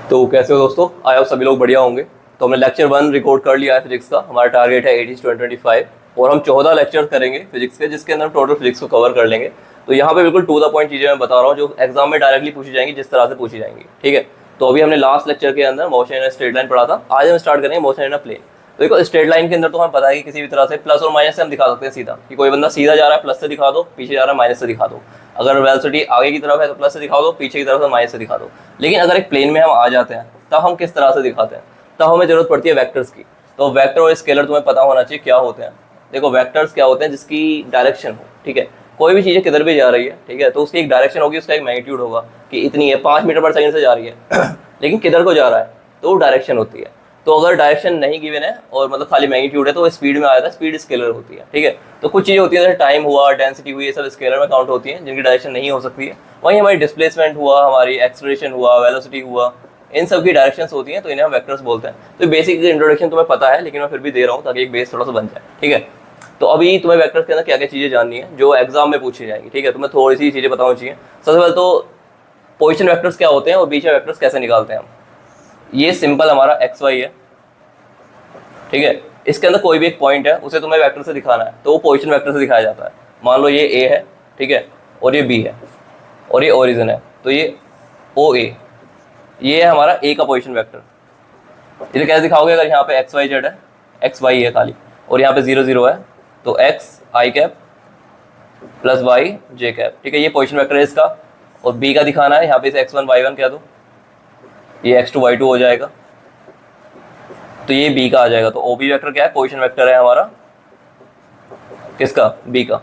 तो कैसे हो दोस्तों, आए आप सभी लोग बढ़िया होंगे। तो हमने लेक्चर 1 रिकॉर्ड कर लिया है फिजिक्स का। हमारा टारगेट है 80-25 और हम 14 लेक्चर करेंगे फिजिक्स के, जिसके अंदर हम टोटल फिजिक्स को कवर कर लेंगे। तो यहाँ पे बिल्कुल टू द पॉइंट चीज़ें मैं बता रहा हूँ जो एग्जाम में डायरेक्टली पूछी जाएंगी, जिस तरह से पूछी जाएंगी। ठीक है, तो अभी हमने लास्ट लेक्चर के अंदर मोशन इन स्ट्रेट लाइन पढ़ा था। आज हम स्टार्ट करेंगे मोशन इन अ प्लेन। तो देखो, स्ट्रेट लाइन के अंदर तो हमें पता है कि किसी भी तरह से प्लस और माइनस से हम दिखा सकते हैं सीधा, कि कोई बंदा सीधा जा रहा है प्लस से दिखा दो, पीछे जा रहा है माइनस से दिखा दो। अगर वेलोसिटी आगे की तरफ है तो प्लस से दिखा दो, पीछे की तरफ है माइनस से दिखा दो। लेकिन अगर एक प्लेन में हम आ जाते हैं तब हम किस तरह से दिखाते हैं, तब हमें जरूरत पड़ती है वेक्टर्स की। तो वेक्टर और स्केलर तुम्हें पता होना चाहिए क्या होते हैं। देखो, वेक्टर्स क्या होते हैं, जिसकी डायरेक्शन हो। ठीक है, कोई भी चीज़ किधर भी जा रही है, ठीक है, तो उसकी एक डायरेक्शन होगी, उसका एक मैग्नीट्यूड होगा कि इतनी है, 5 मीटर पर सेकंड से जा रही है लेकिन किधर को जा रहा है तो वो डायरेक्शन होती है। तो अगर डायरेक्शन नहीं गिवन है और मतलब खाली मैग्नीट्यूड है तो वो स्पीड में आ जाता है, स्पीड स्केलर होती है। ठीक है, तो कुछ चीज़ें होती है जैसे टाइम हुआ, डेंसिटी हुई, ये सब स्केलर में काउंट होती हैं, जिनकी डायरेक्शन नहीं हो सकती है। वहीं हमारी डिस्प्लेसमेंट हुआ, हमारी एक्सलेरेशन हुआ, वेलोसिटी हुआ, इन सब की डायरेक्शंस होती हैं, तो इन्हें हम वेक्टर्स बोलते हैं। तो बेसिक इंट्रोडक्शन तुम्हें पता है, लेकिन मैं फिर भी दे रहा हूँ ताकि एक बेस थोड़ा सा बन जाए। ठीक है, तो अभी तुम्हें वेक्टर्स के अंदर क्या क्या चीज़ें जाननी है जो एग्जाम में पूछी जाएंगी। ठीक है, तुम्हें थोड़ी सी चीज़ें पता होनी चाहिए। सबसे पहले तो पोजिशन वेक्टर्स क्या होते हैं और बीच में वेक्टर्स कैसे निकालते हैं हम। ये सिंपल हमारा एक्स वाई है। ठीक है, इसके अंदर कोई भी एक पॉइंट है, उसे तुम्हें वेक्टर से दिखाना है तो वो पोजीशन वेक्टर से दिखाया जाता है। मान लो ये ए है, ठीक है, और ये बी है और ये ओरिजिन है, तो ये ओ ए, ये है हमारा ए का पोजीशन वेक्टर। इसे कैसे दिखाओगे, अगर यहाँ पे एक्स वाई जेड है, एक्स वाई है खाली, और यहाँ पे 0 0 है, तो एक्स आई कैप प्लस वाई जे कैप। ठीक है, ये पोजीशन वेक्टर है इसका। और बी का दिखाना है, यहाँ पे इसे x1 y1 कह दो, ये x2 y2 हो जाएगा, तो ये बी का आ जाएगा। तो ओ बी वेक्टर क्या है, पोजीशन वेक्टर है हमारा, किसका, बी का।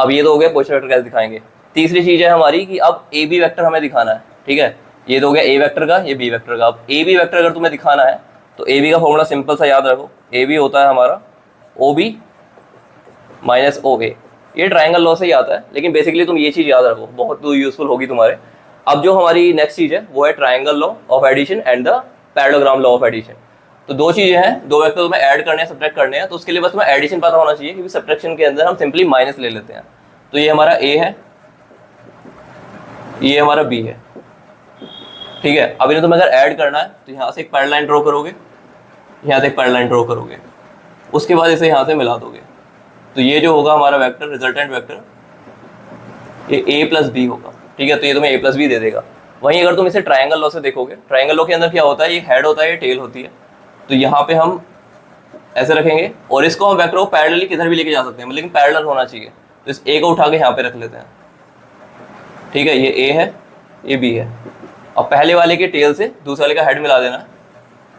अब ये तो हो गया पोजीशन वेक्टर कैसे दिखाएंगे। तीसरी चीज है हमारी कि अब ए बी वेक्टर हमें दिखाना है। ठीक है, ये तो हो गया ए वेक्टर का, ये बी वेक्टर का। अब ए बी वेक्टर अगर तुम्हें दिखाना है तो ए बी का फॉर्मूला सिंपल सा याद रखो, ए बी होता है हमारा ओ बी माइनस ओ ए। ये ट्राइंगल लॉ से ही आता है, लेकिन बेसिकली तुम ये चीज याद रखो, बहुत यूजफुल होगी तुम्हारे। अब जो हमारी नेक्स्ट चीज है वो है triangle law of addition and the parallelogram law of addition. तो दो चीजें हैं, दो वेक्टर तुम्हें ऐड करने हैं, सब्ट्रैक्ट करने हैं, तो उसके लिए बस तुम्हें एडिशन पता होना चाहिए, क्योंकि सब्ट्रैक्शन के अंदर हम सिंपली माइनस ले लेते हैं। तो ये हमारा ए है, ये हमारा बी है। ठीक है, अब इन्हें तुम्हें अगर ऐड करना है तो यहाँ से एक पैरेलल लाइन ड्रॉ करोगे, यहाँ से एक पैरेलल लाइन ड्रॉ करोगे, उसके बाद इसे यहाँ से मिला दोगे। तो ये जो होगा हमारा वेक्टर, रिजल्टेंट वेक्टर, ये ए प्लस बी होगा। ठीक है, तो ये तुम्हें ए प्लस बी दे देगा। वहीं अगर तुम इसे ट्राइंगल लॉ से देखोगे, ट्राइंगल लॉ के अंदर क्या होता है, ये हेड होता है, ये टेल होती है। तो यहाँ पे हम ऐसे रखेंगे और इसको हम वेक्टर को पैरेलली किधर भी लेके जा सकते हैं, लेकिन पैरेलल होना चाहिए। तो इस ए को उठा के यहाँ पे रख लेते हैं। ठीक है, ये ए है, ये बी है। अब पहले वाले के टेल से दूसरे वाले का हेड मिला देना है,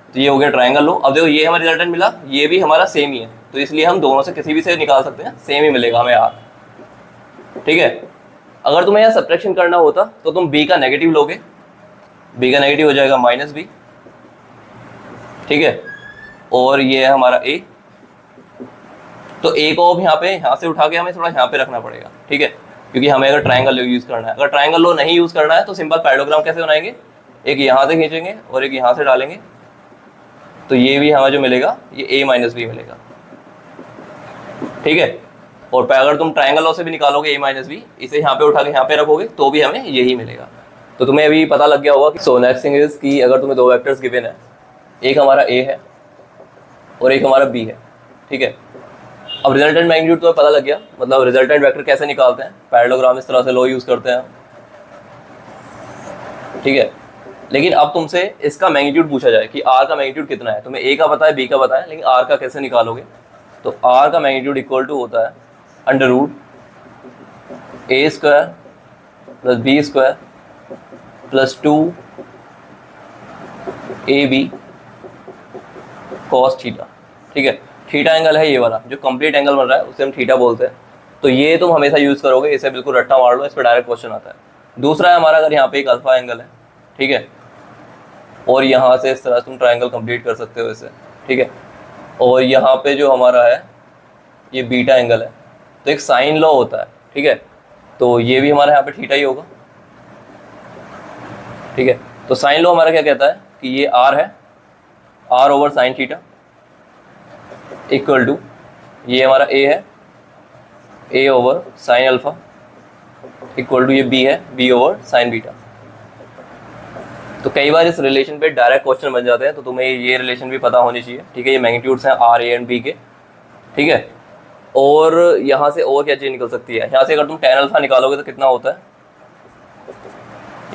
तो ये हो गया ट्राइंगल लॉ। अब देखो, ये हमारा रिजल्टेंट मिला, ये भी हमारा सेम ही है, तो इसलिए हम दोनों से किसी भी से निकाल सकते हैं, सेम ही मिलेगा हमें आर। ठीक है, अगर तुम्हें यहाँ सब्ट्रैक्शन करना होता तो तुम बी का नेगेटिव लोगे, बी का नेगेटिव हो जाएगा माइनस बी। ठीक है, और ये है हमारा ए। तो ए को अब यहाँ से उठा के हमें थोड़ा यहाँ पे रखना पड़ेगा। ठीक है, क्योंकि हमें अगर ट्राइंगल लॉ यूज करना है। अगर ट्राइंगल लॉ नहीं यूज करना है तो सिंपल पैरेललोग्राम कैसे बनाएंगे, एक यहाँ से खींचेंगे और एक यहाँ से डालेंगे, तो ये भी हमें जो मिलेगा ये ए माइनस बी मिलेगा। ठीक है, और अगर तुम ट्राइंगल लॉ से भी निकालोगे ए माइनस बी, इसे यहाँ पे उठा के यहाँ पे रखोगे तो भी हमें यही मिलेगा। तो तुम्हें अभी पता लग गया होगा कि सो नेक्स्ट थिंग इज कि अगर तुम्हें दो वेक्टर्स गिवन है, एक हमारा ए है और एक हमारा बी है। ठीक है, अब रिजल्टेंट मैग्नीट्यूड तुम्हें पता लग गया, मतलब रिजल्टेंट वेक्टर कैसे निकालते हैं, पैरेललोग्राम इस तरह से लॉ यूज करते हैं। ठीक है, लेकिन अब तुमसे इसका मैग्नीट्यूड पूछा जाए कि आर का मैग्नीट्यूड कितना है। तुम्हें ए का पता है, बी का पता है, लेकिन आर का कैसे निकालोगे। तो आर का मैग्नीट्यूड इक्वल टू होता है under root a square plus b square plus 2 a b cos theta. ठीक है, थीटा एंगल है ये वाला, जो कंप्लीट एंगल बन रहा है उसे हम थीटा बोलते हैं। तो ये तुम हमेशा यूज करोगे, इसे बिल्कुल रट्टा मार लो, इस पर डायरेक्ट क्वेश्चन आता है। दूसरा है हमारा, अगर यहाँ पे एक अल्फा एंगल है, ठीक है, और यहाँ से इस तरह से तुम ट्राइंगल कंप्लीट कर सकते हो इसे। ठीक है, और यहाँ पे जो हमारा है ये बीटा एंगल है, तो एक साइन लॉ होता है। ठीक है, तो ये भी हमारा यहाँ पे थीटा ही होगा। ठीक है, तो साइन लॉ हमारा क्या कहता है कि ये आर है, R over sine theta equal to, ये हमारा ए है, A over sine alpha equal to ये बी है, बी ओवर साइन बीटा। तो कई बार इस रिलेशन पे डायरेक्ट क्वेश्चन बन जाते हैं, तो तुम्हें ये रिलेशन भी पता होनी चाहिए, ठीक है। ये मैग्नीट्यूड्स हैं आर ए एंड बी के, ठीक है। और यहाँ से और क्या चीज़ निकल सकती है, यहाँ से अगर तुम tan अल्फा निकालोगे तो कितना होता है,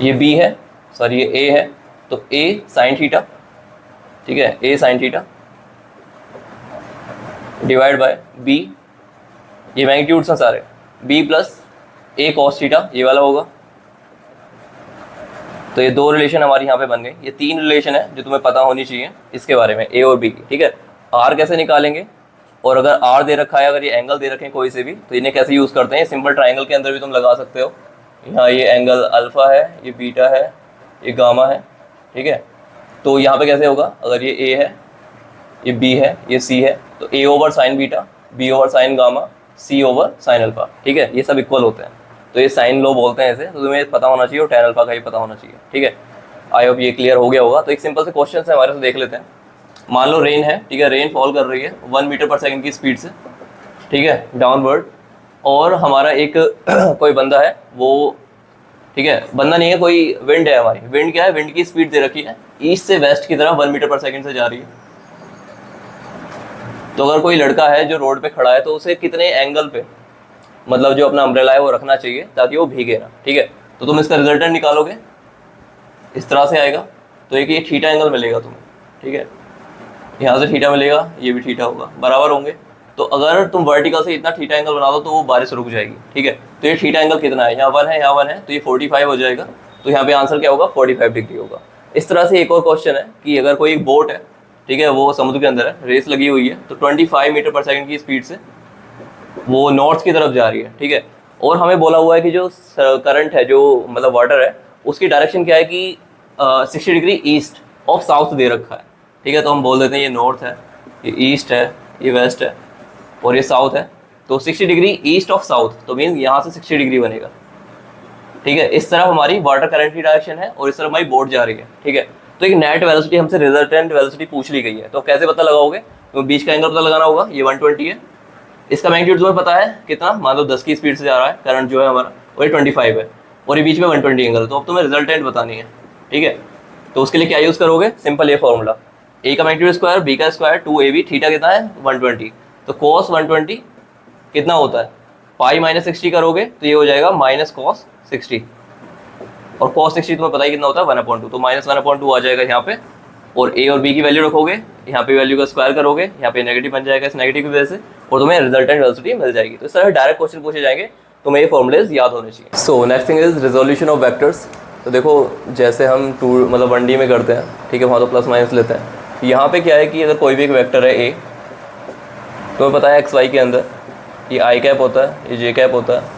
ये b है, सॉरी ये a है, तो a साइन थीटा, ठीक है, a sine theta divide by b, ये मैग्नीट्यूड्स हैं सारे, b plus a cos theta, ये वाला होगा। तो ये दो रिलेशन हमारी यहाँ पे बन गई। ये तीन रिलेशन है जो तुम्हें पता होनी चाहिए इसके बारे में, a और b की, ठीक है। r कैसे निकालेंगे, और अगर r दे रखा है, अगर ये एंगल दे रखे हैं कोई से भी, तो इन्हें कैसे यूज़ करते हैं, सिंपल ट्राइंगल के अंदर भी तुम लगा सकते हो। यहाँ ये एंगल अल्फा है, ये बीटा है, ये गामा है, ठीक है। तो यहाँ पे कैसे होगा, अगर ये a है, ये b है, ये c है, तो a over sine beta, b over sign gamma, c over sine alpha, ठीक है। ये सब इक्वल होते हैं, तो ये साइन लो बोलते हैं इसे। तो तुम्हें पता होना चाहिए और tan अल्फा का भी पता होना चाहिए, ठीक है। आई होप ये क्लियर हो गया होगा। तो एक सिंपल से क्वेश्चन है हमारे से, देख लेते हैं। मान लो रेन है, ठीक है, रेन फॉल कर रही है 1 मीटर पर सेकंड की स्पीड से, ठीक है, डाउनवर्ड। और हमारा एक कोई बंदा है, वो, ठीक है, बंदा नहीं है, कोई विंड है हमारी। विंड क्या है, विंड की स्पीड दे रखी है ईस्ट से वेस्ट की तरफ 1 मीटर पर सेकंड से जा रही है। तो अगर कोई लड़का है जो रोड पे खड़ा है, तो उसे कितने एंगल पे, मतलब जो अपना अम्ब्रेला है वो रखना चाहिए ताकि वो भीगे ना, ठीक है। तो तुम इसका रिजल्टेंट निकालोगे, इस तरह से आएगा। तो एक ये थीटा एंगल मिलेगा तुम्हें, ठीक है, यहाँ से थीटा मिलेगा, ये भी थीटा होगा, बराबर होंगे। तो अगर तुम वर्टिकल से इतना थीटा एंगल बना दो तो वो बारिश रुक जाएगी, ठीक है। तो ये थीटा एंगल कितना है, यहाँ 1 है, यहाँ 1 है, तो ये 45 हो जाएगा। तो यहाँ पे आंसर क्या होगा, 45 डिग्री होगा। इस तरह से एक और क्वेश्चन है कि अगर कोई बोट है, ठीक है, वो समुद्र के अंदर है, रेस लगी हुई है, तो 25 मीटर पर सेकंड की स्पीड से वो नॉर्थ की तरफ जा रही है, ठीक है। और हमें बोला हुआ है कि जो करंट है, जो मतलब वाटर है, उसकी डायरेक्शन क्या है कि 60 डिग्री ईस्ट ऑफ साउथ दे रखा है, ठीक है। तो हम बोल देते हैं ये नॉर्थ है, ये ईस्ट है, ये वेस्ट है, और ये साउथ है। तो 60 डिग्री ईस्ट ऑफ साउथ, तो मीन यहाँ से 60 डिग्री बनेगा, ठीक है। इस तरफ हमारी वाटर करंट की डायरेक्शन है और इस तरफ हमारी बोट जा रही है, ठीक है। तो एक नेट वेलोसिटी हमसे रिजल्टेंट वेलोसिटी पूछ ली गई है। तो कैसे पता लगाओगे, तो बीच का एंगल पता लगाना होगा। ये 120 है, इसका मैग्नीट्यूड तुम्हें पता है कितना, मान लो 10 की स्पीड से जा रहा है करंट जो है हमारा, और ये 25 है, और ये बीच में 120 एंगल। तो अब तुम्हें रिजल्टेंट बतानी है, ठीक है। तो उसके लिए क्या यूज़ करोगे, सिंपल ये फॉर्मूला, ए का मैग्नीट्यूड स्क्वायर, बी का स्क्वायर, 2ab, थीटा कितना है 120। तो cos 120 कितना होता है, पाई माइनस 60 करोगे तो ये हो जाएगा माइनस cos 60, और cos 60 तुम्हें पता ही कितना होता है 1/2, तो माइनस 1/2 आ जाएगा यहाँ पे। और a और b की वैल्यू रखोगे, यहाँ पे वैल्यू का स्क्वायर करोगे, यहाँ पे नेगेटिव बन जाएगा इस नेगेटिव की वजह से, और तुम्हें रिजल्टेंट वेलोसिटी मिल जाएगी। तो इस तरह डायरेक्ट क्वेश्चन पूछे जाएंगे, तुम्हें ये फॉर्मूलेज याद होने चाहिए। So next thing is resolution of vectors. तो देखो जैसे हम मतलब 1D में करते हैं, ठीक है, वहाँ तो प्लस माइनस लेते हैं। यहाँ पे क्या है कि अगर कोई भी एक वेक्टर है a, तुम्हें पता है XY के अंदर ये i कैप होता है, ये j कैप होता है,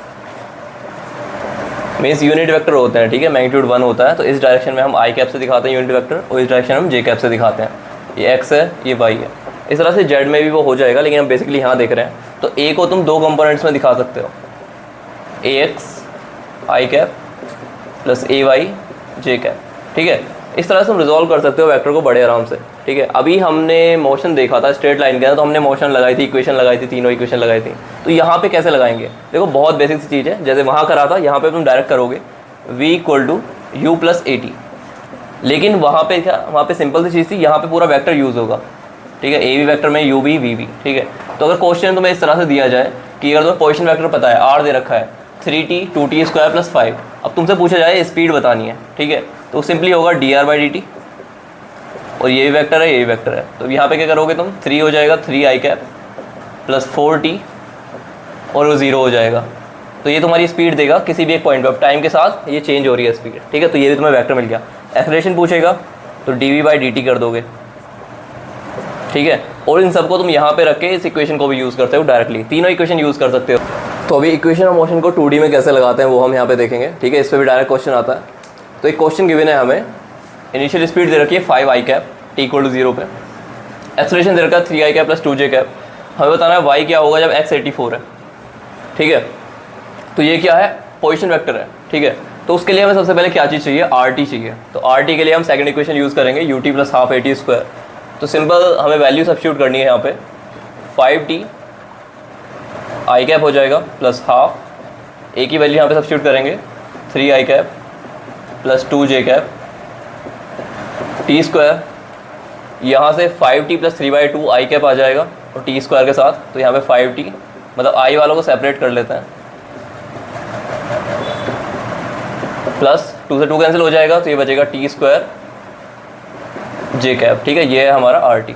मीन्स यूनिट वेक्टर होते हैं, ठीक है, मैग्नीट्यूड 1 होता है। तो इस डायरेक्शन में हम i कैप से दिखाते हैं यूनिट वेक्टर, और इस डायरेक्शन में हम j कैप से दिखाते हैं। ये x है, ये y है। इस तरह से z में भी वो हो जाएगा, लेकिन हम बेसिकली यहाँ देख रहे हैं। तो a को तुम दो कंपोनेंट्स में दिखा सकते हो, ax i cap plus ay j cap, ठीक है। इस तरह से तुम रिजॉल्व कर सकते हो वेक्टर को बड़े आराम से, ठीक है। अभी हमने मोशन देखा था स्ट्रेट लाइन के अंदर, तो हमने मोशन लगाई थी, इक्वेशन लगाई थी, तीनों इक्वेशन लगाई थी। तो यहाँ पे कैसे लगाएंगे, देखो बहुत बेसिक सी चीज़ है, जैसे वहाँ करा था, यहाँ पे तुम डायरेक्ट करोगे v = u + at। लेकिन वहाँ पे क्या, वहाँ पे सिंपल सी चीज़ थी, यहाँ पे पूरा वेक्टर यूज़ होगा, ठीक है, ए भी वेक्टर में, u भी, v भी, ठीक है। तो अगर क्वेश्चन तुम्हें इस तरह से दिया जाए कि अगर तुम्हें पोजिशन वेक्टर पता है, r दे रखा है 3t 2t² + 5, अब तुमसे पूछा जाए स्पीड बतानी है, ठीक है, तो सिंपली होगा dr/dt, और ये भी वेक्टर है, ये भी वेक्टर है। तो यहाँ पे क्या करोगे तुम, 3 हो जाएगा 3i कैप प्लस 4t, और वो 0 हो जाएगा। तो ये तुम्हारी स्पीड देगा किसी भी एक पॉइंट पे, टाइम के साथ ये चेंज हो रही है स्पीड, ठीक है। तो ये भी तुम्हें वेक्टर मिल गया। एक्सेलरेशन पूछेगा तो dv/dt कर दोगे, ठीक है। और इन सबको तुम यहाँ पे रख के इस इक्वेशन को भी यूज़ करते हो डायरेक्टली, तीनों इक्वेशन यूज़ कर सकते हो। तो अभी इक्वेशन ऑफ मोशन को 2D में कैसे लगाते हैं वो हम यहाँ पे देखेंगे, ठीक है। इस पर भी डायरेक्ट क्वेश्चन आता है। तो एक क्वेश्चन गिवन है हमें, इनिशियल स्पीड दे रखी है 5i कैप t = 0 पे, एक्सेलरेशन दे रखा है 3i cap plus 2j cap. हमें बताना है y क्या होगा जब x 84 है, ठीक है। तो ये क्या है, पोजीशन वेक्टर है, ठीक है। तो उसके लिए हमें सबसे पहले क्या चीज़ चाहिए, rt चाहिए। तो rt के लिए हम सेकंड इक्वेशन यूज़ करेंगे, ut + ½ at²। तो सिंपल हमें वैल्यू सब्स्टिट्यूट करनी है यहाँ पे, 5t i कैप हो जाएगा प्लस ½ ए की वैल्यू यहाँ पे सब्स्टिट्यूट करेंगे 3i cap plus 2j cap T square, यहाँ से 5t प्लस 3/2 आई कैप आ जाएगा और टी स्क्वायर के साथ, तो यहाँ पे 5t, मतलब आई वालों को सेपरेट कर लेते हैं, प्लस 2 से 2 कैंसिल हो जाएगा तो ये बचेगा टी स्क्वायर जे कैप। ठीक है, ये है हमारा आर टी।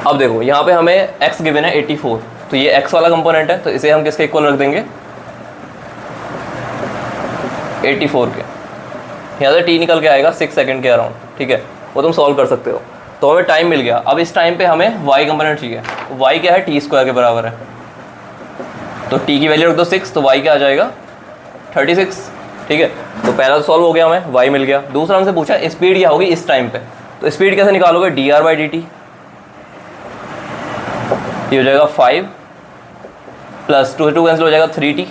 अब देखो यहाँ पे हमें x गिवन है 84, तो ये x वाला कंपोनेंट है, तो इसे हम किसके इक्वल रख देंगे 84 के। यहाँ से t निकल के आएगा 6 सेकंड के अराउंड। ठीक है, वो तुम सॉल्व कर सकते हो। तो हमें टाइम मिल गया। अब इस टाइम पे हमें y कंपोनेंट चाहिए। y क्या है, टी स्क्वायर के बराबर है, तो t की वैल्यू रख दो 6, तो y क्या आ जाएगा 36। ठीक है, तो पहला तो सॉल्व हो गया, हमें y मिल गया। दूसरा हमसे पूछा स्पीड क्या होगी इस टाइम पे, तो स्पीड कैसे निकालोगे, dr/dt, ये हो जाएगा 5 प्लस 2 से 2 कैंसिल हो जाएगा 3t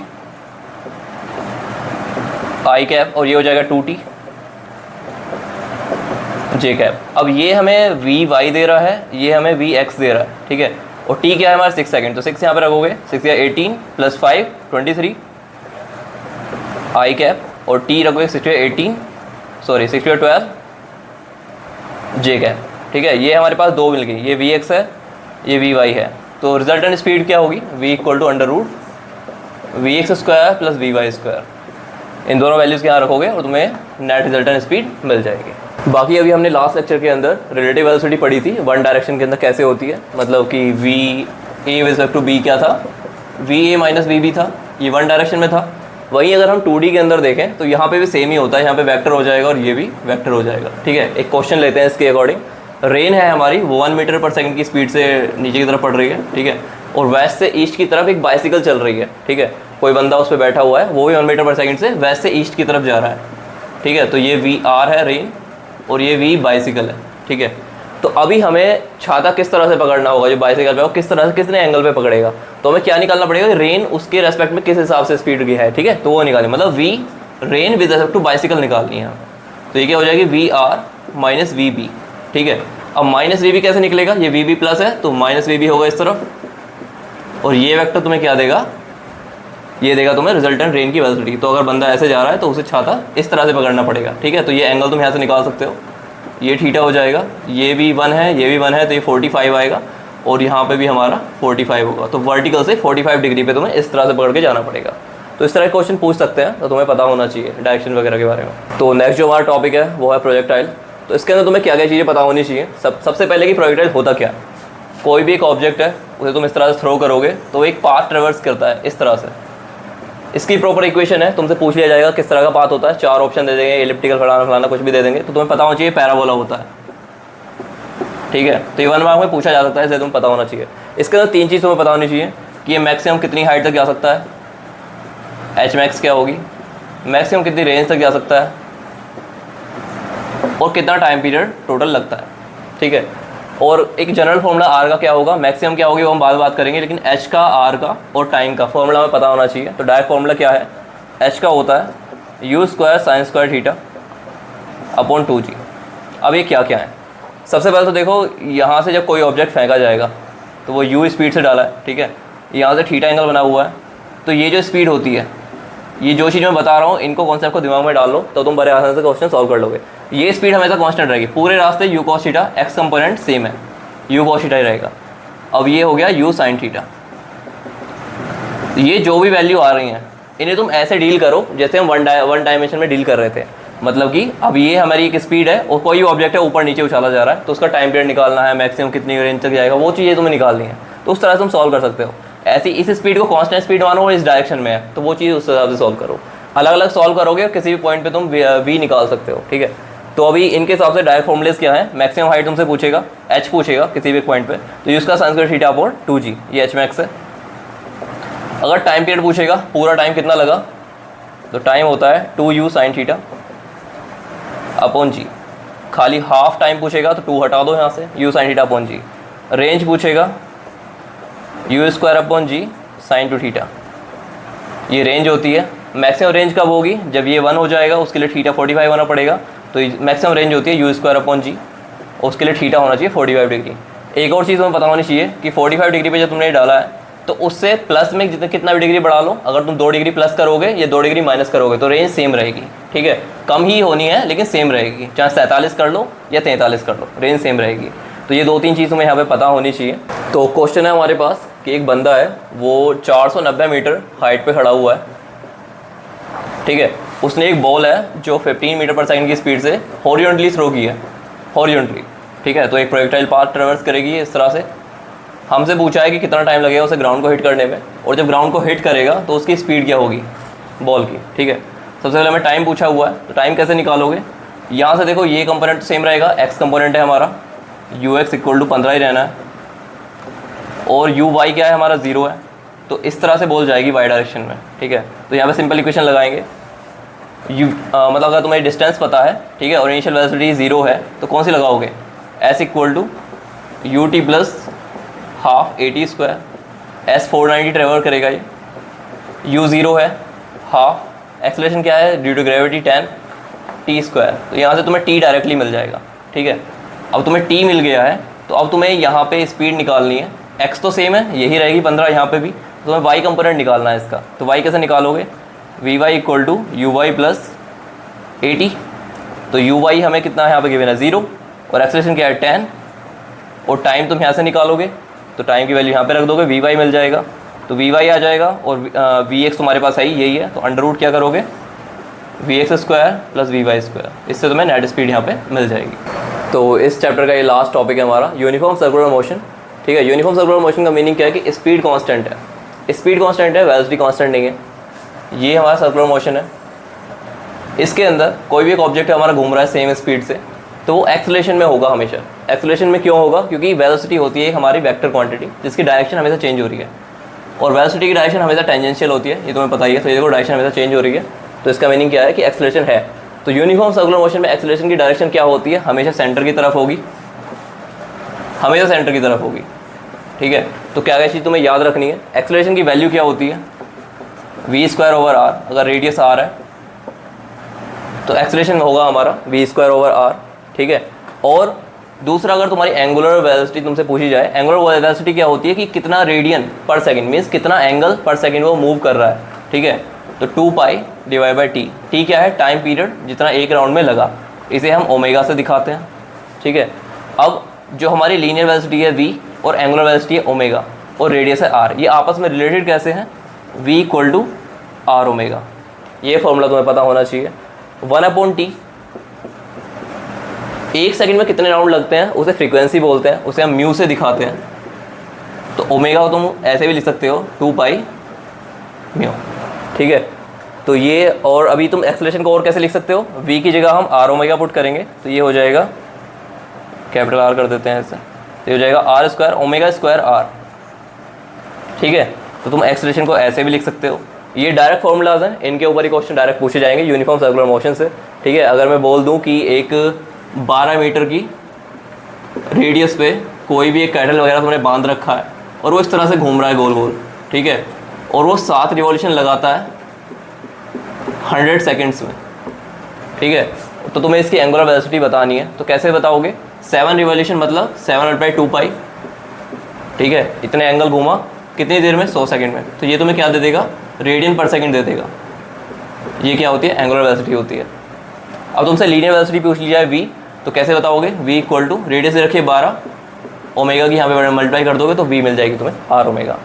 आई कैप, और ये हो जाएगा 2t जे कैप। अब ये हमें vy दे रहा है, ये हमें vx दे रहा है। ठीक है, और t क्या है हमारा 6 सेकंड, तो 6 यहाँ पे रखोगे, 6 या 18 प्लस 5 23 आई कैप, और t रखोगे 6 12 जे कैप। ठीक है, ये हमारे पास दो मिल गई, ये vx है, ये vy है। तो रिजल्टेंट स्पीड क्या होगी, v equal to under root vx square plus vy square. इन दोनों वैल्यूज़ के यहाँ रखोगे और तुम्हें नेट रिजल्टेंट स्पीड मिल जाएगी। बाकी अभी हमने लास्ट लेक्चर के अंदर रिलेटिव वेलोसिटी पढ़ी थी, वन डायरेक्शन के अंदर कैसे होती है, मतलब कि v a with respect to b क्या था, v a minus v b था, ये वन डायरेक्शन में था। वहीं अगर हम 2D के अंदर देखें तो यहाँ पे भी सेम ही होता है, यहाँ पे वेक्टर हो जाएगा और ये भी वेक्टर हो जाएगा। ठीक है, एक क्वेश्चन लेते हैं इसके अकॉर्डिंग। रेन है हमारी, वो 1 मीटर पर सेकंड की स्पीड से नीचे की तरफ पड़ रही है। ठीक है, और वेस्ट से ईस्ट की तरफ एक बाइसिकल चल रही है। ठीक है, कोई बंदा उस पर बैठा हुआ है, वो भी 1 मीटर पर सेकंड से वेस्ट से ईस्ट की तरफ जा रहा है। ठीक है, तो ये वी आर है रेन और ये वी बाइसिकल है। ठीक है, तो अभी हमें छाता किस तरह से पकड़ना होगा, जो बाइसिकल पे वो किस तरह से कितने एंगल पे पकड़ेगा, तो हमें क्या निकालना पड़ेगा, रेन उसके रेस्पेक्ट में किस हिसाब से स्पीड की है। ठीक है, तो वो निकालें, मतलब v rain with respect to bicycle निकालनी है। तो ये क्या हो जाएगी, v r minus v b. ठीक है, अब माइनस वी बी कैसे निकलेगा, ये वी बी प्लस है तो माइनस वी बी होगा इस तरफ, और ये वेक्टर तुम्हें क्या देगा, ये देगा तुम्हें रिजल्टेंट रेन की वेलोसिटी। तो अगर बंदा ऐसे जा रहा है तो उसे छाता इस तरह से पकड़ना पड़ेगा। ठीक है, तो ये एंगल तुम यहाँ से निकाल सकते हो, ये थीटा हो जाएगा, ये भी 1 है, ये भी 1 है, तो ये 45 आएगा, और यहाँ पे भी हमारा 45 होगा। तो वर्टिकल से 45 डिग्री पे तुम्हें इस तरह से पकड़ के जाना पड़ेगा। तो इस तरह के क्वेश्चन पूछ सकते हैं, तो तुम्हें पता होना चाहिए डायरेक्शन वगैरह के बारे में। तो नेक्स्ट जो हमारा टॉपिक है वो है प्रोजेक्टाइल। तो इसके अंदर तुम्हें क्या क्या चीज़ें पता होनी चाहिए। सबसे पहले कि प्रोजेक्टाइल होता क्या, कोई भी एक ऑब्जेक्ट है उसे तुम इस तरह से थ्रो करोगे तो वो एक पाथ ट्रेवर्स करता है इस तरह से। इसकी प्रॉपर इक्वेशन है, तुमसे पूछ लिया जाएगा किस तरह का पाथ होता है, 4 ऑप्शन दे देंगे, एलिप्टिकल, फलाना कुछ भी दे देंगे, तो तुम्हें पता होना चाहिए पैराबोला होता है। ठीक है, तो ये 1 मार्क में पूछा जा सकता है, इसलिए तुम्हें पता होना चाहिए। इसके अंदर 3 चीज़ तुम्हें पता होनी चाहिए कि ये मैक्सिमम कितनी हाइट तक जा सकता है, एच मैक्स क्या होगी, मैक्सिमम कितनी रेंज तक जा सकता है, और कितना टाइम पीरियड टोटल लगता है। ठीक है, और एक जनरल फॉर्मूला आर का क्या होगा, मैक्सिमम क्या होगी वो हम बाद बात करेंगे, लेकिन एच का, आर का और टाइम का फॉर्मूला हमें पता होना चाहिए। तो डायरेक्ट फॉर्मूला क्या है, एच का होता है you square sine square theta upon 2g। अब ये क्या क्या है, सबसे पहले तो देखो यहाँ से जब कोई ऑब्जेक्ट फेंका जाएगा तो वो यू स्पीड से डाला है। ठीक है, यहाँ से थीटा एंगल बना हुआ है, तो ये जो स्पीड होती है, ये जो चीज़ मैं बता रहा हूँ, इनको कॉन्सेप्ट को दिमाग में डाल लो तो तुम बड़े आसानी से क्वेश्चन सॉल्व कर लोगे। ये स्पीड हमेशा कांस्टेंट रहेगी पूरे रास्ते, you cos theta, x component same है, यू कॉस थीटा ही रहेगा। अब ये हो गया यू साइन थीटा। ये जो भी वैल्यू आ रही हैं इन्हें तुम ऐसे डील करो जैसे हम वन डायमेंशन में डील कर रहे थे। मतलब कि अब ये हमारी एक स्पीड है और कोई ऑब्जेक्ट है ऊपर नीचे उछाला जा रहा है, तो उसका टाइम पीरियड निकालना है, मैक्सिमम कितनी रेंज तक जाएगा, वो चीज़ें तुम्हें निकालनी है। तो उस तरह से तुम सॉल्व कर सकते हो। ऐसी इस स्पीड को कांस्टेंट स्पीड मानो और इस डायरेक्शन में है, तो वो चीज़ उस हिसाब से सॉल्व करो। अलग अलग सॉल्व करोगे, किसी भी पॉइंट पे तुम वी निकाल सकते हो। ठीक है, तो अभी इनके हिसाब से डायरेक्ट फॉर्मुलेस क्या है, मैक्सिमम हाइट तुमसे पूछेगा, एच पूछेगा किसी भी पॉइंट पे, तो यूज़ का sine square theta upon 2g, ये एच मैक्स है। अगर टाइम पीरियड पूछेगा पूरा टाइम कितना लगा, तो टाइम होता है 2u sine theta upon g। खाली हाफ टाइम पूछेगा तो 2 हटा दो यहाँ से, u sine theta upon g। Range पूछेगा u square upon g sine 2 theta, ये रेंज होती है। मैक्सिमम रेंज कब होगी, जब ये 1 हो जाएगा, उसके लिए थीटा 45 होना पड़ेगा, तो मैक्सिमम रेंज होती है यू स्क्वायर अपॉन जी, उसके लिए थीटा होना चाहिए 45 डिग्री। एक और चीज़ हमें पता होनी चाहिए कि 45 डिग्री पे जब तुमने डाला है तो उससे प्लस में जितना कितना भी डिग्री बढ़ा लो, अगर तुम 2 डिग्री प्लस करोगे या 2 डिग्री माइनस करोगे तो रेंज सेम रहेगी, ठीक है। कम ही होनी है लेकिन सेम रहेगी, चाहे 47 कर लो या 43 कर लो, रेंज सेम रहेगी। तो ये 2-3 चीज़ तुम्हें यहाँ पे पता होनी चाहिए। तो क्वेश्चन है हमारे पास कि एक बंदा है वो 490 मीटर हाइट पे खड़ा हुआ है, ठीक है। उसने एक बॉल है जो 15 मीटर पर सेकंड की स्पीड से हॉरिजॉन्टली थ्रो की है, हॉरिजॉन्टली, ठीक है। तो एक प्रोजेक्टाइल पाथ ट्रेवर्स करेगी इस तरह से। हमसे पूछा है कि कितना टाइम लगेगा उसे ग्राउंड को हिट करने में, और जब ग्राउंड को हिट करेगा तो उसकी स्पीड क्या होगी बॉल की, ठीक है। सबसे पहले हमें टाइम पूछा हुआ है, तो टाइम कैसे निकालोगे। यहाँ से देखो ये कंपोनेंट सेम रहेगा, एक्स कंपोनेंट है हमारा, यू एक्स इक्वल टू 15 ही रहना है, और यू वाई क्या है हमारा 0 है। तो इस तरह से बॉल जाएगी वाई डायरेक्शन में, ठीक है। तो यहाँ पे सिंपल इक्वेशन लगाएंगे, मतलब अगर तुम्हें डिस्टेंस पता है, ठीक है, और इनिशियल वेलोसिटी 0 है तो कौन सी लगाओगे, s equal to u t plus half AT square, s 490 travel करेगा ये, यू 0 है, हाफ एक्सेलरेशन क्या है due to gravity 10 t square. तो यहाँ से तुम्हें टी डायरेक्टली मिल जाएगा, ठीक है। अब तुम्हें टी मिल गया है तो अब तुम्हें यहाँ पे स्पीड निकालनी है, एक्स तो सेम है यही रहेगी 15 यहाँ पे भी, तो तुम्हें वाई कंपोनेंट निकालना है इसका। तो वाई कैसे निकालोगे, v y equal to u y plus AT। तो यू वाई हमें कितना है यहाँ पे गिवन है 0, और एक्सेलरेशन क्या है 10, और टाइम तुम यहाँ से निकालोगे तो टाइम की वैल्यू यहाँ पे रख दोगे, वी वाई मिल जाएगा। तो वी वाई आ जाएगा, और वी एक्स तुम्हारे पास है ही यही है, तो अंडर रूट क्या करोगे v x square plus v y square, इससे तुम्हें नेट स्पीड यहाँ पे मिल जाएगी। तो इस चैप्टर का ये लास्ट टॉपिक है हमारा यूनिफॉर्म सर्कुलर मोशन, ठीक है। यूनिफॉर्म सर्कुलर मोशन का मीनिंग क्या है कि स्पीड कांस्टेंट है, स्पीड कांस्टेंट है, वेलोसिटी कांस्टेंट नहीं है। ये हमारा सर्कुलर मोशन है, इसके अंदर कोई भी एक ऑब्जेक्ट हमारा घूम रहा है सेम स्पीड से, तो वो एक्सेलरेशन में होगा हमेशा। एक्सेलरेशन में क्यों होगा, क्योंकि वेलोसिटी होती है हमारी वेक्टर क्वांटिटी जिसकी डायरेक्शन हमेशा चेंज हो रही है, और वेलोसिटी की डायरेक्शन हमेशा टेंजेंशियल होती है, ये तुम्हें पता ही है। तो ये देखो डायरेक्शन हमेशा चेंज हो रही है, तो इसका मीनिंग क्या है कि एक्सेलरेशन है। तो यूनिफॉर्म सर्कुलर मोशन में एक्सेलरेशन की डायरेक्शन क्या होती है, हमेशा सेंटर की तरफ होगी, हमेशा सेंटर की तरफ होगी, ठीक है। तो क्या क्या चीज़ तुम्हें याद रखनी है, एक्सेलरेशन की वैल्यू क्या होती है वी स्क्वायर ओवर आर, अगर रेडियस आर है तो एक्सेलरेशन होगा हमारा वी स्क्वायर ओवर आर, ठीक है। और दूसरा, अगर तुम्हारी एंगुलर वेलोसिटी तुमसे पूछी जाए, एंगुलर वेलोसिटी क्या होती है कि कितना रेडियन पर सेकंड, मीन्स कितना एंगल पर सेकंड वो मूव कर रहा है, ठीक है। तो 2 pi divide by T, T क्या है टाइम पीरियड जितना एक राउंड में लगा, इसे हम ओमेगा से दिखाते हैं, ठीक है। अब जो हमारी लीनियर वेलोसिटी है v और एंगुलर वेलोसिटी है ओमेगा, और रेडियस है r, ये आपस में रिलेटेड कैसे हैं, v equal to r omega. ये फॉर्मूला तुम्हें पता होना चाहिए। 1/t, एक सेकंड में कितने राउंड लगते हैं उसे फ्रीक्वेंसी बोलते हैं, उसे हम म्यू से दिखाते हैं। तो ओमेगा को तुम ऐसे भी लिख सकते हो 2 पाई म्यू, ठीक है। तो ये, और अभी तुम एक्सेलरेशन को और कैसे लिख सकते हो, v की जगह हम आर ओमेगा पुट करेंगे, तो ये हो जाएगा कैपिटल R कर देते हैं ऐसे, तो ये हो जाएगा r square omega square r, ठीक है। तो तुम एक्सेलरेशन को ऐसे भी लिख सकते हो। ये डायरेक्ट फॉर्मूलाज हैं, इनके ऊपर ही क्वेश्चन डायरेक्ट पूछे जाएंगे यूनिफॉर्म सर्कुलर मोशन से, ठीक है। अगर मैं बोल दूं कि एक 12 मीटर की रेडियस पे कोई भी एक कैटल वगैरह तुमने बांध रखा है और वो इस तरह से घूम रहा है गोल गोल, ठीक है, और वो 7 रिवॉल्यूशन लगाता है 100 सेकेंड्स में, ठीक है। तो तुम्हें इसकी एंगुलर वेलोसिटी बतानी है, तो कैसे बताओगे, 7 रिवॉल्यूशन मतलब 7/2 पाई, ठीक है। इतने एंगल घूमा कितनी देर में, 100 सेकंड में, तो ये तुम्हें क्या दे देगा, रेडियन पर सेकंड दे देगा। ये क्या होती है, एंगुलर वेलोसिटी होती है। अब तुमसे लीनियर वेलोसिटी पूछ ली जाए v, तो कैसे बताओगे, v इक्वल टू रेडियस रखिए 12, ओमेगा की यहाँ पे मल्टीप्लाई कर दोगे तो v मिल जाएगी तुम्हें आर ओमेगा।